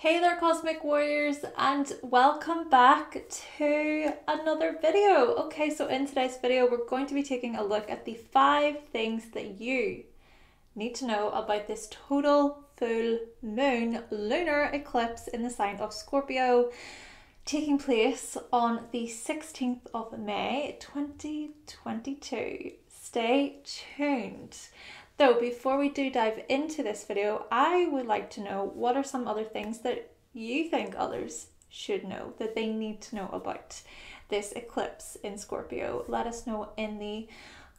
Hey there Cosmic Warriors, and welcome back to another video. Okay, so in today's video we're going to be taking a look at the 5 things that you need to know about this total full moon lunar eclipse in the sign of Scorpio, taking place on the 16th of May 2022. Stay tuned. Though before we do dive into this video, I would like to know what are some other things that you think others should know, that they need to know about this eclipse in Scorpio. Let us know in the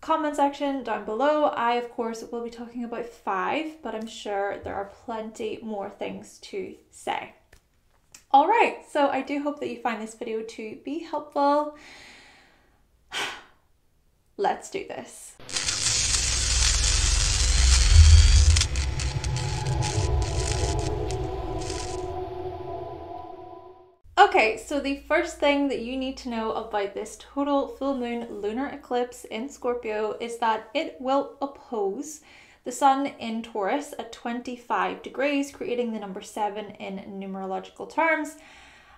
comment section down below. I, of course, will be talking about 5, but I'm sure there are plenty more things to say. All right, so I do hope that you find this video to be helpful. Let's do this. Okay, so the first thing that you need to know about this total full moon lunar eclipse in Scorpio is that it will oppose the sun in Taurus at 25 degrees, creating the number 7 in numerological terms.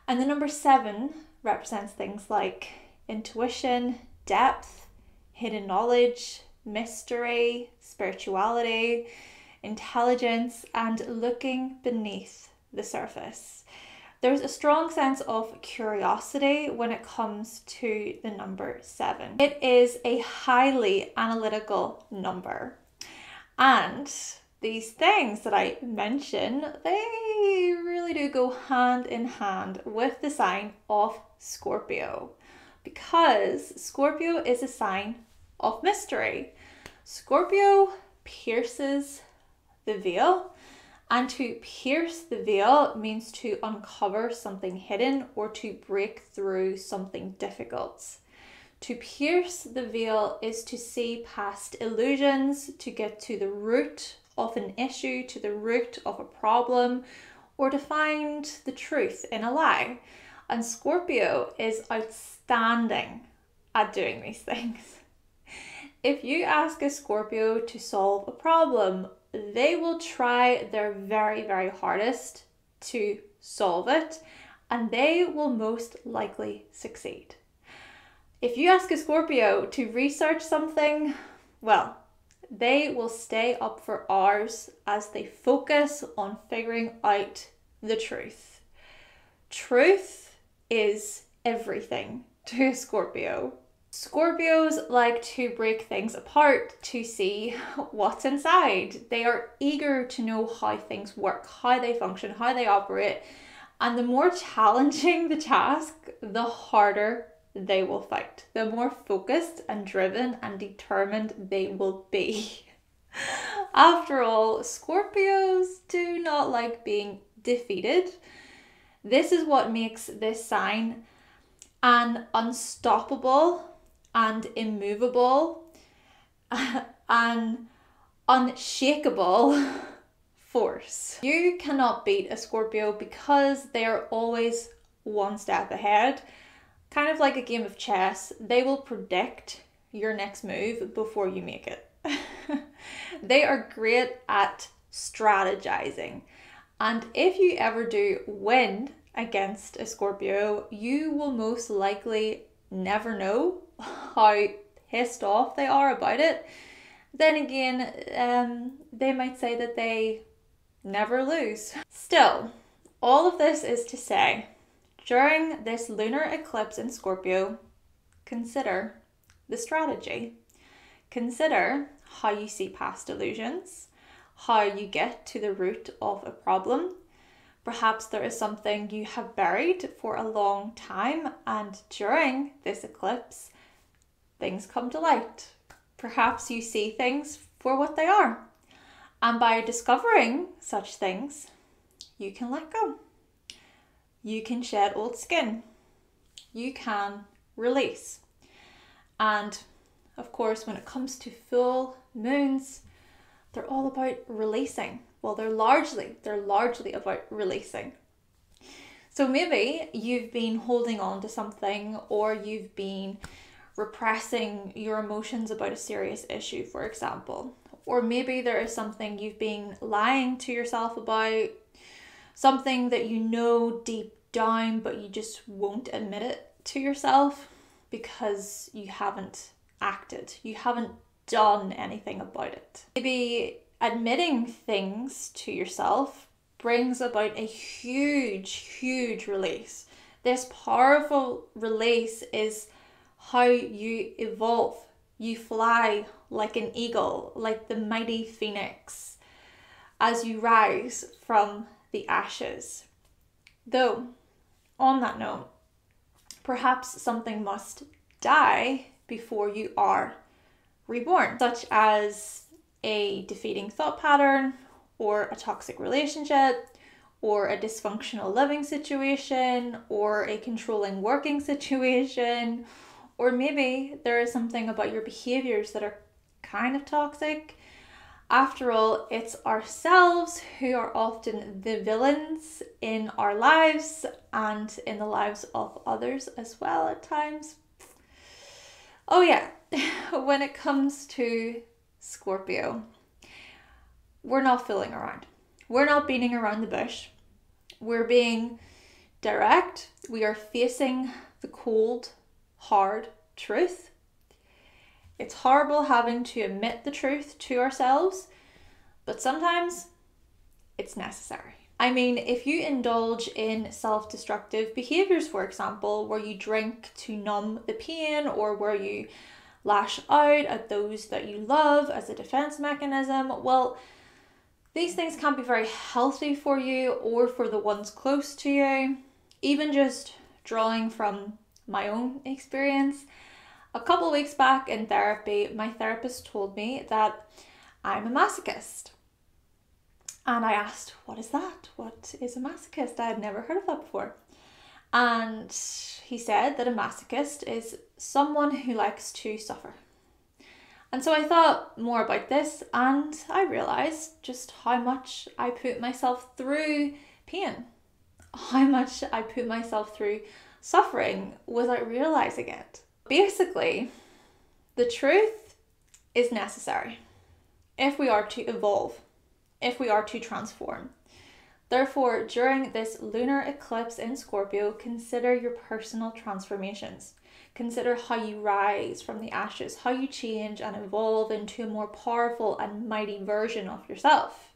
And the number 7 represents things like intuition, depth, hidden knowledge, mystery, spirituality, intelligence, and looking beneath the surface. There's a strong sense of curiosity when it comes to the number 7. It is a highly analytical number. And these things that I mention, they really do go hand in hand with the sign of Scorpio, because Scorpio is a sign of mystery. Scorpio pierces the veil. And to pierce the veil means to uncover something hidden or to break through something difficult. To pierce the veil is to see past illusions, to get to the root of an issue, to the root of a problem, or to find the truth in a lie. And Scorpio is outstanding at doing these things. If you ask a Scorpio to solve a problem, they will try their very, very hardest to solve it, and they will most likely succeed. If you ask a Scorpio to research something, well, they will stay up for hours as they focus on figuring out the truth. Truth is everything to a Scorpio. Scorpios like to break things apart to see what's inside. They are eager to know how things work, how they function, how they operate. And the more challenging the task, the harder they will fight. The more focused and driven and determined they will be. After all, Scorpios do not like being defeated. This is what makes this sign an unstoppable and immovable and unshakable force. You cannot beat a Scorpio because they are always one step ahead. Kind of like a game of chess, they will predict your next move before you make it. They are great at strategizing. And if you ever do win against a Scorpio, you will most likely never know how pissed off they are about it. Then again, they might say that they never lose. Still, all of this is to say, during this lunar eclipse in Scorpio, consider the strategy. Consider how you see past illusions, how you get to the root of a problem. Perhaps there is something you have buried for a long time, and during this eclipse, things come to light. Perhaps you see things for what they are. And by discovering such things, you can let go. You can shed old skin. You can release. And of course, when it comes to full moons, they're all about releasing. Well, they're largely about releasing. So maybe you've been holding on to something, or you've been repressing your emotions about a serious issue, for example. Or maybe there is something you've been lying to yourself about, something that you know deep down, but you just won't admit it to yourself because you haven't acted, you haven't done anything about it. Maybe admitting things to yourself brings about a huge release. This powerful release is how you evolve. You fly like an eagle, like the mighty phoenix, as you rise from the ashes. Though, on that note, perhaps something must die before you are reborn, such as a defeating thought pattern, or a toxic relationship, or a dysfunctional living situation, or a controlling working situation, or maybe there is something about your behaviors that are kind of toxic. After all, it's ourselves who are often the villains in our lives and in the lives of others as well at times. Oh yeah, when it comes to Scorpio, we're not fooling around. We're not beating around the bush. We're being direct. We are facing the cold, hard truth. It's horrible having to admit the truth to ourselves, but sometimes it's necessary. I mean, if you indulge in self-destructive behaviors, for example, where you drink to numb the pain, or where you lash out at those that you love as a defense mechanism, well, these things can't be very healthy for you or for the ones close to you. Even just drawing from my own experience, a couple of weeks back in therapy, my therapist told me that I'm a masochist. And I asked, what is that? What is a masochist? I had never heard of that before. And he said that a masochist is someone who likes to suffer. And so I thought more about this, and I realized just how much I put myself through pain, how much I put myself through suffering without realizing it. Basically, the truth is necessary if we are to evolve, if we are to transform. Therefore, during this lunar eclipse in Scorpio, consider your personal transformations. Consider how you rise from the ashes, how you change and evolve into a more powerful and mighty version of yourself.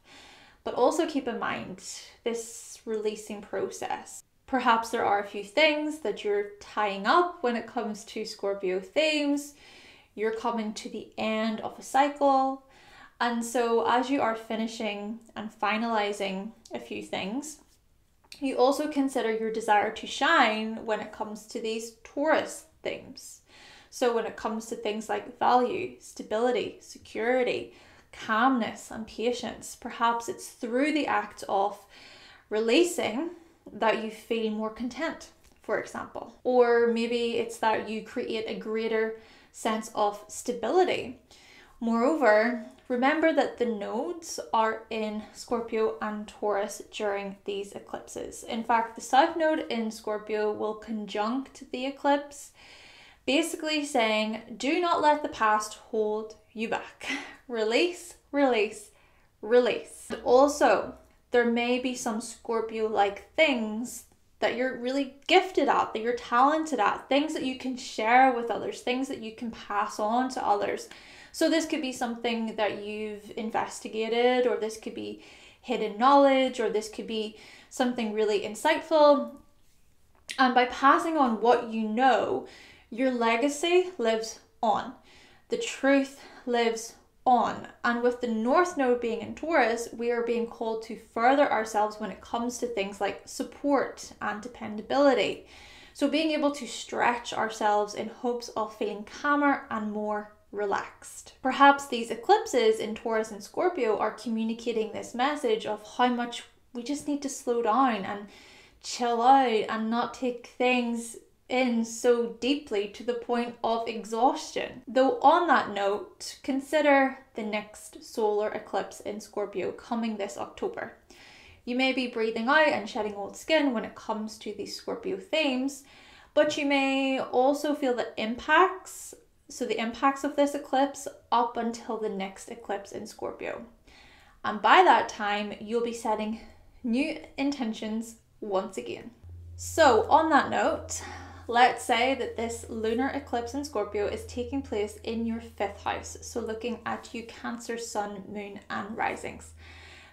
But also keep in mind this releasing process. Perhaps there are a few things that you're tying up when it comes to Scorpio themes. You're coming to the end of a cycle. And so as you are finishing and finalizing a few things, you also consider your desire to shine when it comes to these Taurus themes. So when it comes to things like value, stability, security, calmness, and patience, perhaps it's through the act of releasing that you feel more content, for example. Or maybe it's that you create a greater sense of stability. Moreover, remember that the nodes are in Scorpio and Taurus during these eclipses. In fact, the South Node in Scorpio will conjunct the eclipse, basically saying, do not let the past hold you back. Release, release, release. And also, there may be some Scorpio-like things that you're really gifted at, that you're talented at, things that you can share with others, things that you can pass on to others. So this could be something that you've investigated, or this could be hidden knowledge, or this could be something really insightful. And by passing on what you know, your legacy lives on. The truth lives on. And with the North Node being in Taurus, we are being called to further ourselves when it comes to things like support and dependability. So being able to stretch ourselves in hopes of feeling calmer and more relaxed. Perhaps these eclipses in Taurus and Scorpio are communicating this message of how much we just need to slow down and chill out and not take things in so deeply to the point of exhaustion. Though on that note, consider the next solar eclipse in Scorpio coming this October. You may be breathing out and shedding old skin when it comes to these Scorpio themes, but you may also feel the impacts of this eclipse up until the next eclipse in Scorpio. And by that time, you'll be setting new intentions once again. So on that note, let's say that this lunar eclipse in Scorpio is taking place in your 5th house. So looking at you Cancer, Sun, Moon and risings.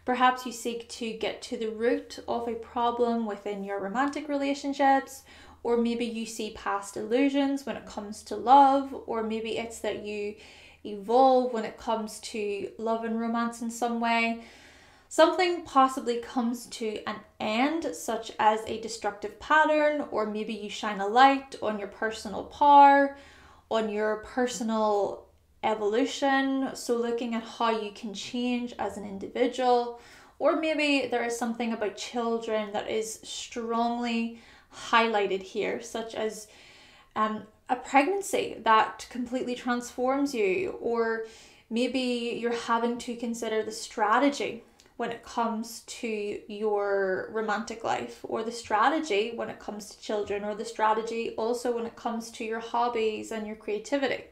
Perhaps you seek to get to the root of a problem within your romantic relationships, or maybe you see past illusions when it comes to love, or maybe it's that you evolve when it comes to love and romance in some way. Something possibly comes to an end, such as a destructive pattern, or maybe you shine a light on your personal power, on your personal evolution. So looking at how you can change as an individual, or maybe there is something about children that is strongly highlighted here, such as a pregnancy that completely transforms you, or maybe you're having to consider the strategy when it comes to your romantic life, or the strategy when it comes to children, or the strategy also when it comes to your hobbies and your creativity.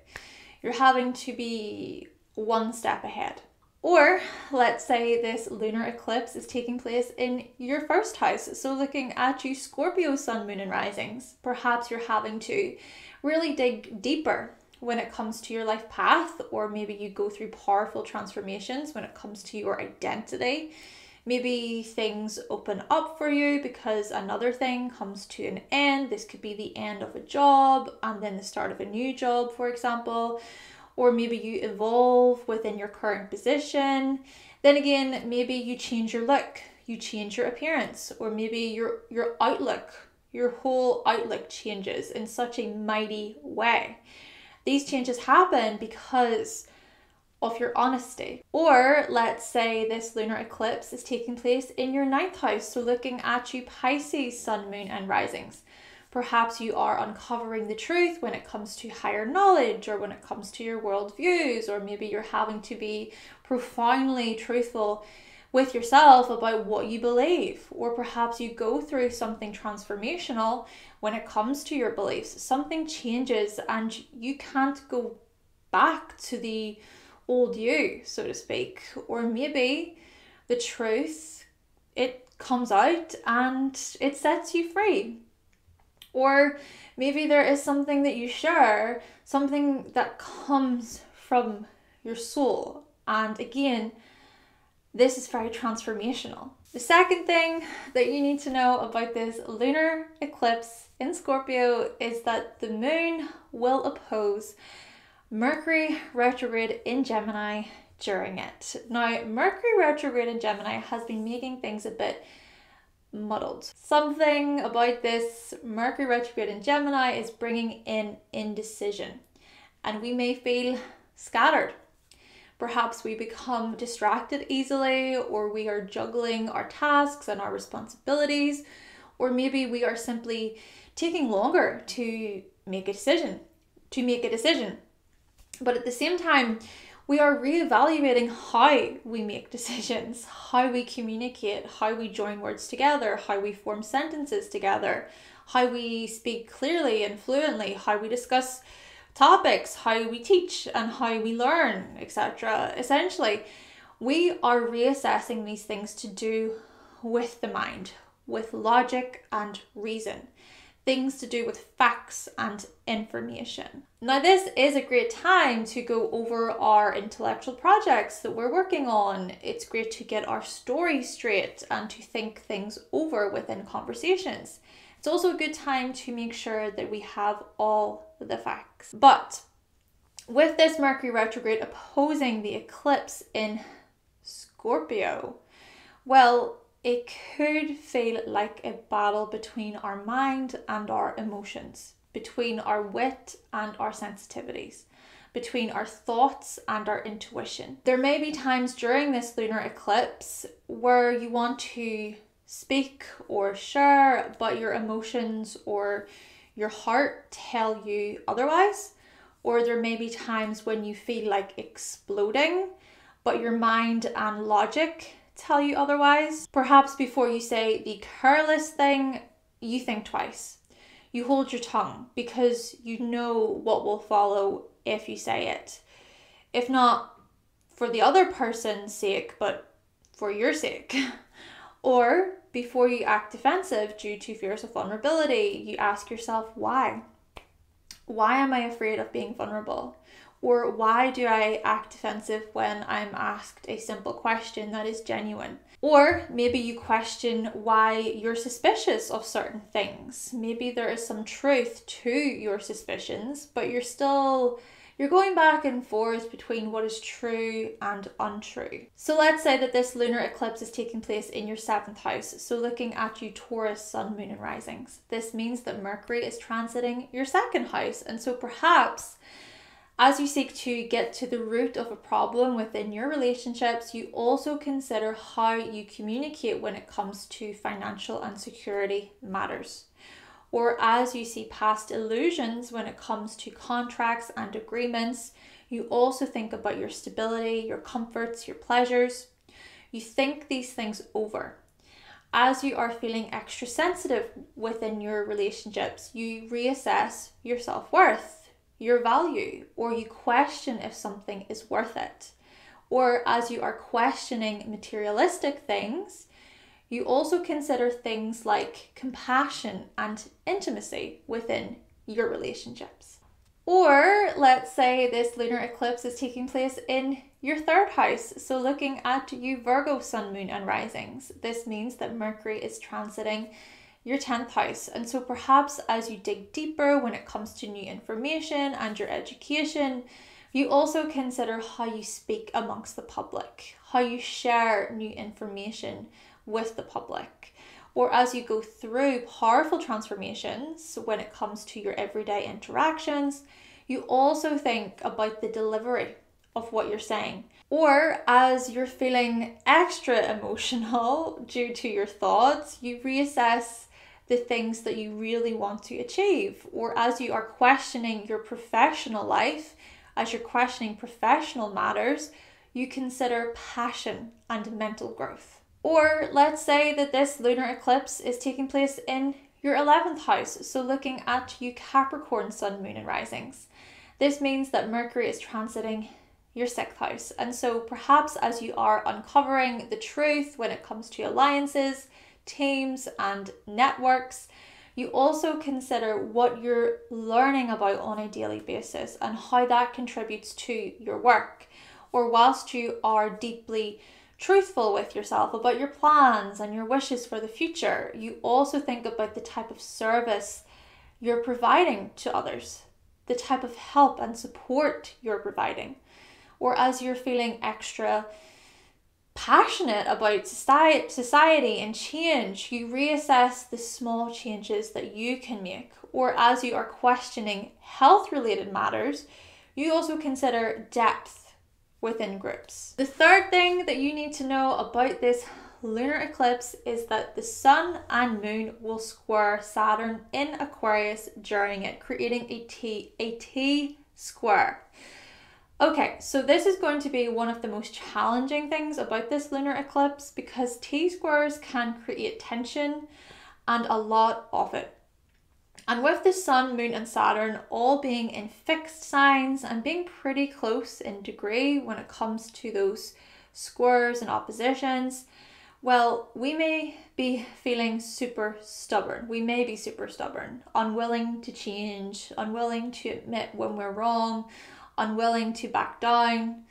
You're having to be one step ahead. Or let's say this lunar eclipse is taking place in your 1st house. So looking at you Scorpio, Sun, Moon and risings, perhaps you're having to really dig deeper when it comes to your life path, or maybe you go through powerful transformations when it comes to your identity. Maybe things open up for you because another thing comes to an end. This could be the end of a job and then the start of a new job, for example. Or maybe you evolve within your current position. Then again, maybe you change your look, you change your appearance, or maybe your outlook, your whole outlook changes in such a mighty way. These changes happen because of your honesty. Or let's say this lunar eclipse is taking place in your 9th house. So looking at you Pisces, Sun, Moon and risings. Perhaps you are uncovering the truth when it comes to higher knowledge, or when it comes to your worldviews, or maybe you're having to be profoundly truthful with yourself about what you believe, or perhaps you go through something transformational when it comes to your beliefs. Something changes and you can't go back to the old you, so to speak. Or maybe the truth, it comes out and it sets you free. Or maybe there is something that you share, something that comes from your soul. And again, this is very transformational. The second thing that you need to know about this lunar eclipse in Scorpio is that the moon will oppose Mercury retrograde in Gemini during it. Now, Mercury retrograde in Gemini has been making things a bit muddled. Something about this Mercury retrograde in Gemini is bringing in indecision, and we may feel scattered. Perhaps we become distracted easily, or we are juggling our tasks and our responsibilities, or maybe we are simply taking longer to make a decision. But at the same time, we are reevaluating how we make decisions, how we communicate, how we join words together, how we form sentences together, how we speak clearly and fluently, how we discuss topics, how we teach and how we learn, etc. Essentially, we are reassessing these things to do with the mind, with logic and reason. Things to do with facts and information. Now, this is a great time to go over our intellectual projects that we're working on. It's great to get our story straight and to think things over within conversations. It's also a good time to make sure that we have all the facts. But with this Mercury retrograde opposing the eclipse in Scorpio, well, it could feel like a battle between our mind and our emotions, between our wit and our sensitivities, between our thoughts and our intuition. There may be times during this lunar eclipse where you want to speak or share, but your emotions or your heart tell you otherwise. Or there may be times when you feel like exploding, but your mind and logic tell you otherwise. Perhaps before you say the careless thing, you think twice. You hold your tongue because you know what will follow if you say it. If not for the other person's sake, but for your sake. Or before you act defensive due to fears of vulnerability, you ask yourself, why? Why am I afraid of being vulnerable? Or why do I act defensive when I'm asked a simple question that is genuine? Or maybe you question why you're suspicious of certain things. Maybe there is some truth to your suspicions, but you're going back and forth between what is true and untrue. So let's say that this lunar eclipse is taking place in your 7th house. So looking at you Taurus, sun, moon and risings. This means that Mercury is transiting your 2nd house. And so perhaps as you seek to get to the root of a problem within your relationships, you also consider how you communicate when it comes to financial and security matters. Or as you see past illusions when it comes to contracts and agreements, you also think about your stability, your comforts, your pleasures. You think these things over. As you are feeling extra sensitive within your relationships, you reassess your self-worth, your value, or you question if something is worth it. Or as you are questioning materialistic things, you also consider things like compassion and intimacy within your relationships. Or let's say this lunar eclipse is taking place in your 3rd house. So looking at you Virgo, sun, moon and risings. This means that Mercury is transiting your 10th house. And so perhaps as you dig deeper when it comes to new information and your education, you also consider how you speak amongst the public, how you share new information with the public. Or as you go through powerful transformations when it comes to your everyday interactions, you also think about the delivery of what you're saying. Or as you're feeling extra emotional due to your thoughts, you reassess the things that you really want to achieve. Or as you are questioning your professional life, as you're questioning professional matters, you consider passion and mental growth. Or let's say that this lunar eclipse is taking place in your 11th house. So looking at you Capricorn, sun, moon and risings. This means that Mercury is transiting your 6th house. And so perhaps as you are uncovering the truth when it comes to alliances, teams and networks, you also consider what you're learning about on a daily basis and how that contributes to your work. Or whilst you are deeply truthful with yourself about your plans and your wishes for the future, you also think about the type of service you're providing to others, the type of help and support you're providing. Or as you're feeling extra passionate about society and change, you reassess the small changes that you can make. Or as you are questioning health-related matters, you also consider depth within groups. The 3rd thing that you need to know about this lunar eclipse is that the sun and moon will square Saturn in Aquarius during it, creating a T square. Okay, so this is going to be one of the most challenging things about this lunar eclipse because T-squares can create tension and a lot of it. And with the sun, moon and Saturn all being in fixed signs and being pretty close in degree when it comes to those squares and oppositions, well, we may be feeling super stubborn. We may be super stubborn, unwilling to change, unwilling to admit when we're wrong, unwilling to back down.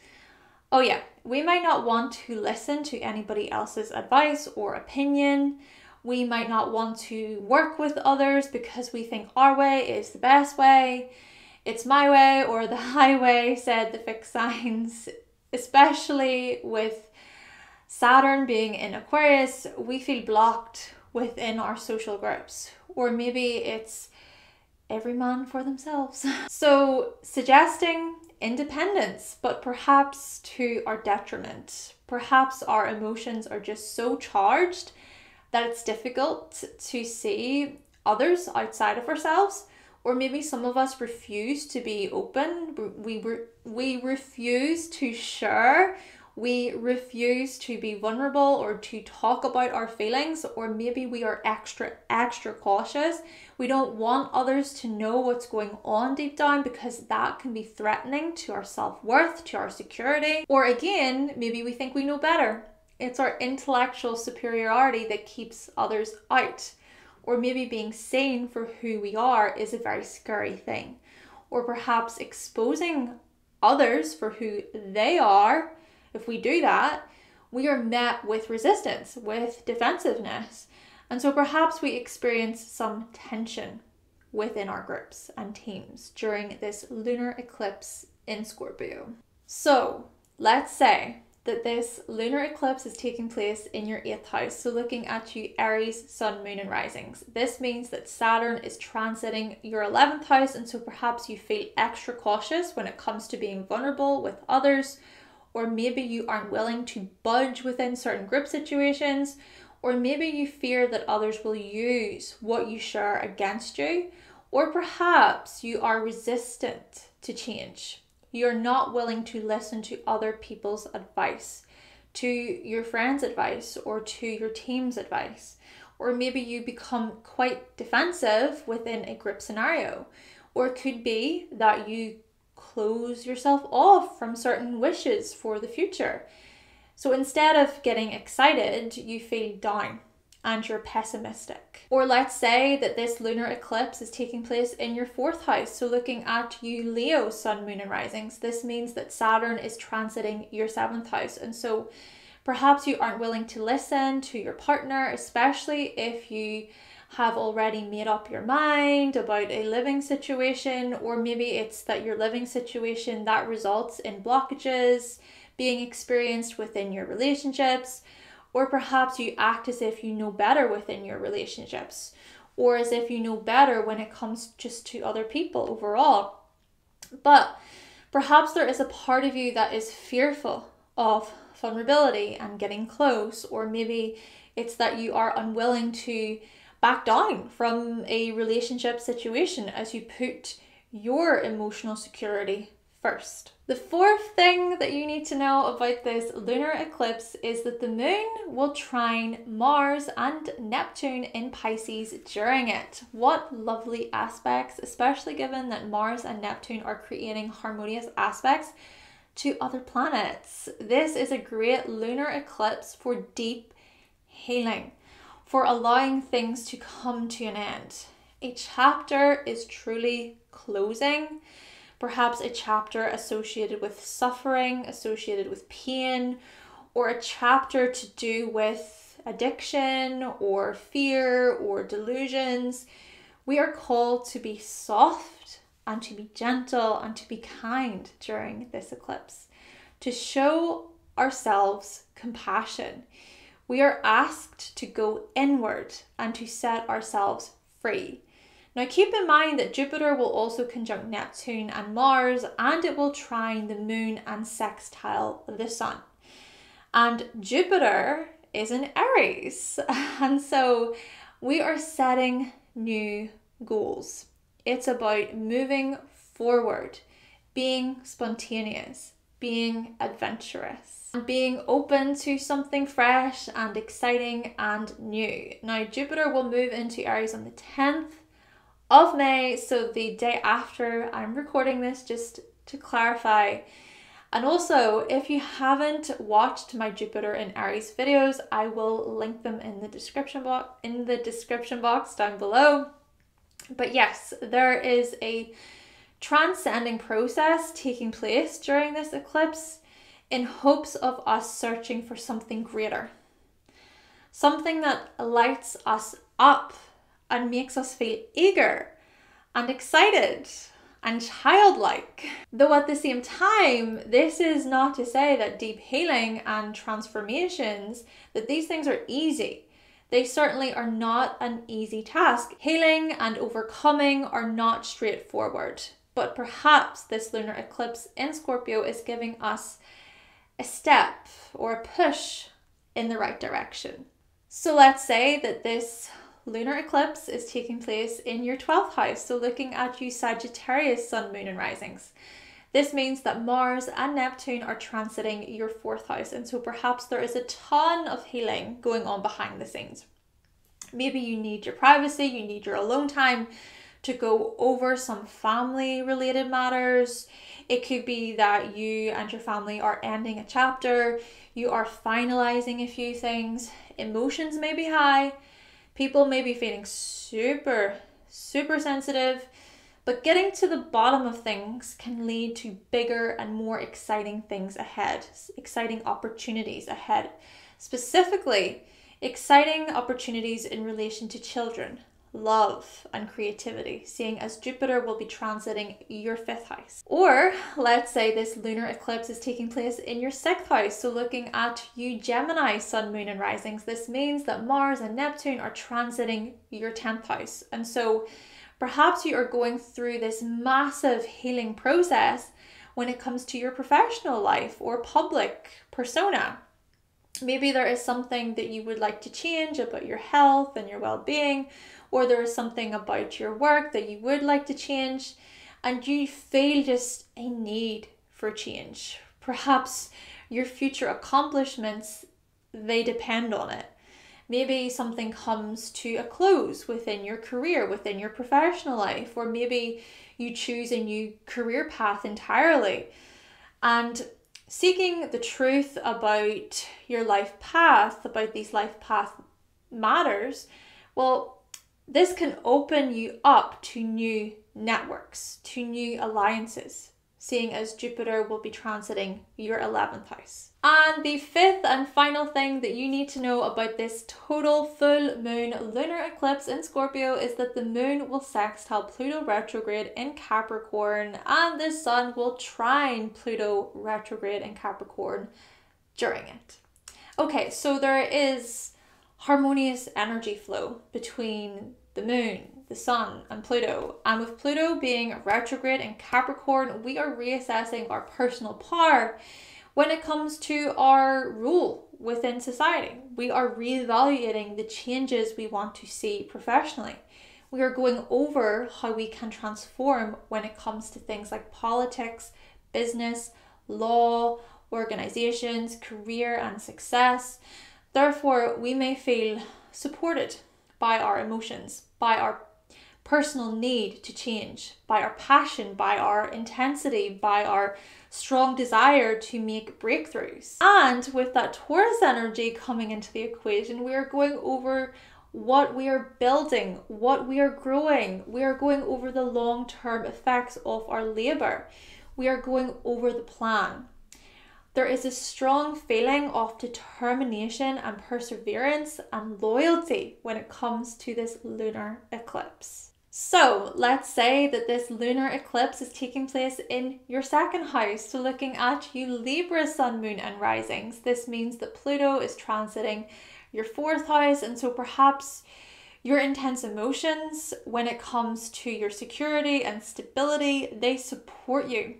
Oh yeah, we might not want to listen to anybody else's advice or opinion. We might not want to work with others because we think our way is the best way. It's my way or the highway, said the fixed signs. Especially with Saturn being in Aquarius, we feel blocked within our social groups. Or maybe it's every man for themselves. So suggesting independence, but perhaps to our detriment. Perhaps our emotions are just so charged that it's difficult to see others outside of ourselves. Or maybe some of us refuse to be open. We refuse to share. We refuse to be vulnerable or to talk about our feelings, or maybe we are extra cautious. We don't want others to know what's going on deep down because that can be threatening to our self-worth, to our security. Or again, maybe we think we know better It's our intellectual superiority that keeps others out. Or maybe being seen for who we are is a very scary thing. Or perhaps exposing others for who they are. If we do that, we are met with resistance, with defensiveness. And so perhaps we experience some tension within our groups and teams during this lunar eclipse in Scorpio. So let's say that this lunar eclipse is taking place in your 8th house. So looking at you, Aries, Sun, Moon and risings. This means that Saturn is transiting your 11th house, and so perhaps you feel extra cautious when it comes to being vulnerable with others, or maybe you aren't willing to budge within certain group situations, or maybe you fear that others will use what you share against you, or perhaps you are resistant to change. You're not willing to listen to other people's advice, to your friends' advice, or to your team's advice. Or maybe you become quite defensive within a group scenario. Or it could be that you close yourself off from certain wishes for the future. So instead of getting excited, you feel down and you're pessimistic. Or let's say that this lunar eclipse is taking place in your 4th house. So looking at you, Leo, Sun, Moon and risings, this means that Saturn is transiting your 7th house. And so perhaps you aren't willing to listen to your partner, especially if you have already made up your mind about a living situation, or maybe it's that your living situation that results in blockages being experienced within your relationships. Or perhaps you act as if you know better within your relationships, or as if you know better when it comes just to other people overall. But perhaps there is a part of you that is fearful of vulnerability and getting close, or maybe it's that you are unwilling to back down from a relationship situation as you put your emotional security first. The 4th thing that you need to know about this lunar eclipse is that the moon will trine Mars and Neptune in Pisces during it. What lovely aspects, especially given that Mars and Neptune are creating harmonious aspects to other planets. This is a great lunar eclipse for deep healing, for allowing things to come to an end. A chapter is truly closing. Perhaps a chapter associated with suffering, associated with pain, or a chapter to do with addiction or fear or delusions. We are called to be soft and to be gentle and to be kind during this eclipse, to show ourselves compassion. We are asked to go inward and to set ourselves free. Now keep in mind that Jupiter will also conjunct Neptune and Mars, and it will trine the moon and sextile the sun. And Jupiter is in Aries, and so we are setting new goals. It's about moving forward, being spontaneous, being adventurous, and being open to something fresh and exciting and new. Now Jupiter will move into Aries on the 10th of May, so the day after I'm recording this, just to clarify. And also, if you haven't watched my Jupiter in Aries videos, I will link them in the description box down below. But yes, there is a transcending process taking place during this eclipse in hopes of us searching for something greater, something that lights us up and makes us feel eager and excited and childlike. Though at the same time, this is not to say that deep healing and transformations, that these things are easy. They certainly are not an easy task. Healing and overcoming are not straightforward, but perhaps this lunar eclipse in Scorpio is giving us a step or a push in the right direction. So let's say that this lunar eclipse is taking place in your 12th house. So looking at you, Sagittarius, Sun, Moon and risings. This means that Mars and Neptune are transiting your 4th house. And so perhaps there is a ton of healing going on behind the scenes. Maybe you need your privacy, you need your alone time to go over some family related matters. It could be that you and your family are ending a chapter, you are finalizing a few things, emotions may be high, people may be feeling super sensitive, but getting to the bottom of things can lead to bigger and more exciting things ahead, exciting opportunities ahead. Specifically, exciting opportunities in relation to children, love, and creativity, seeing as Jupiter will be transiting your 5th house. Or let's say this lunar eclipse is taking place in your 6th house. So looking at you Gemini, sun, moon, and risings, this means that Mars and Neptune are transiting your 10th house. And so perhaps you are going through this massive healing process when it comes to your professional life or public persona. Maybe there is something that you would like to change about your health and your well-being, or there is something about your work that you would like to change, and you feel just a need for change. Perhaps your future accomplishments, they depend on it. Maybe something comes to a close within your career, within your professional life, or maybe you choose a new career path entirely. And seeking the truth about your life path, about these life path matters, well, this can open you up to new networks, to new alliances, seeing as Jupiter will be transiting your 11th house. And the 5th and final thing that you need to know about this total full moon lunar eclipse in Scorpio is that the moon will sextile Pluto retrograde in Capricorn, and the sun will trine Pluto retrograde in Capricorn during it. Okay, so there is harmonious energy flow between the moon, the sun, and Pluto. And with Pluto being retrograde in Capricorn, we are reassessing our personal power when it comes to our role within society. We are reevaluating the changes we want to see professionally. We are going over how we can transform when it comes to things like politics, business, law, organizations, career, and success. Therefore, we may feel supported by our emotions, by our personal need to change, by our passion, by our intensity, by our strong desire to make breakthroughs. And with that Taurus energy coming into the equation, we are going over what we are building, what we are growing. We are going over the long-term effects of our labor. We are going over the plan. There is a strong feeling of determination and perseverance and loyalty when it comes to this lunar eclipse. So let's say that this lunar eclipse is taking place in your 2nd house. So looking at you Libra, sun, moon, and risings, this means that Pluto is transiting your 4th house. And so perhaps your intense emotions when it comes to your security and stability, they support you.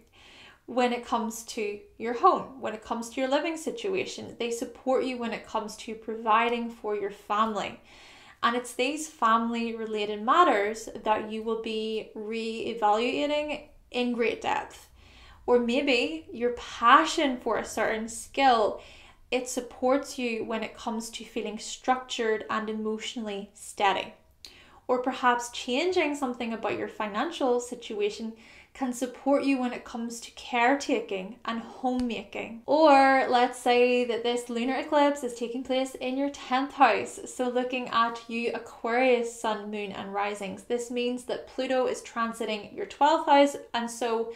When it comes to your home, when it comes to your living situation, they support you when it comes to providing for your family. And it's these family related matters that you will be re-evaluating in great depth. Or maybe your passion for a certain skill, it supports you when it comes to feeling structured and emotionally steady. Or perhaps changing something about your financial situation can support you when it comes to caretaking and homemaking. Or let's say that this lunar eclipse is taking place in your 10th house. So looking at you Aquarius, sun, moon, and risings, this means that Pluto is transiting your 12th house. And so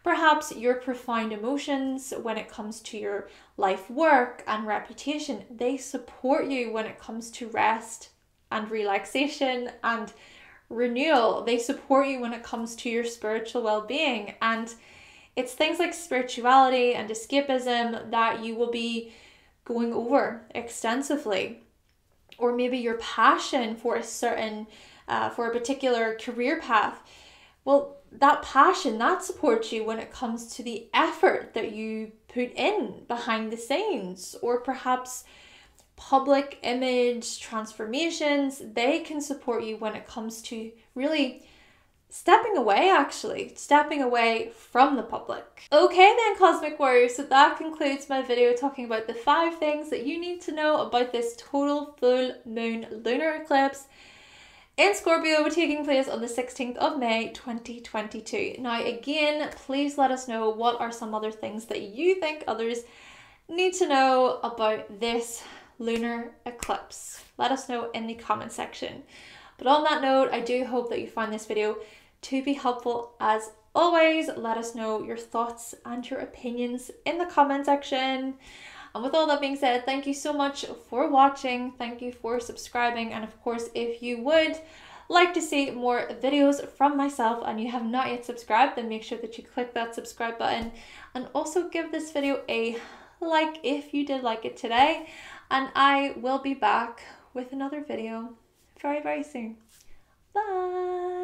perhaps your profound emotions when it comes to your life work and reputation, they support you when it comes to rest and relaxation and renewal. They support you when it comes to your spiritual well-being. And it's things like spirituality and escapism that you will be going over extensively. Or maybe your passion for a particular career path. Well, that passion, that supports you when it comes to the effort that you put in behind the scenes. Or perhaps public image transformations, they can support you when it comes to really stepping away from the public. Okay then, Cosmic Warriors, so that concludes my video talking about the 5 things that you need to know about this total full moon lunar eclipse in Scorpio, taking place on the 16th of May 2022. Now again, please let us know what are some other things that you think others need to know about this lunar eclipse. Let us know in the comment section. But on that note, I do hope that you find this video to be helpful. As always, let us know your thoughts and your opinions in the comment section. And with all that being said, thank you so much for watching. Thank you for subscribing. And of course, if you would like to see more videos from myself and you have not yet subscribed, then make sure that you click that subscribe button and also give this video a like if you did like it today. And I will be back with another video very, very soon. Bye.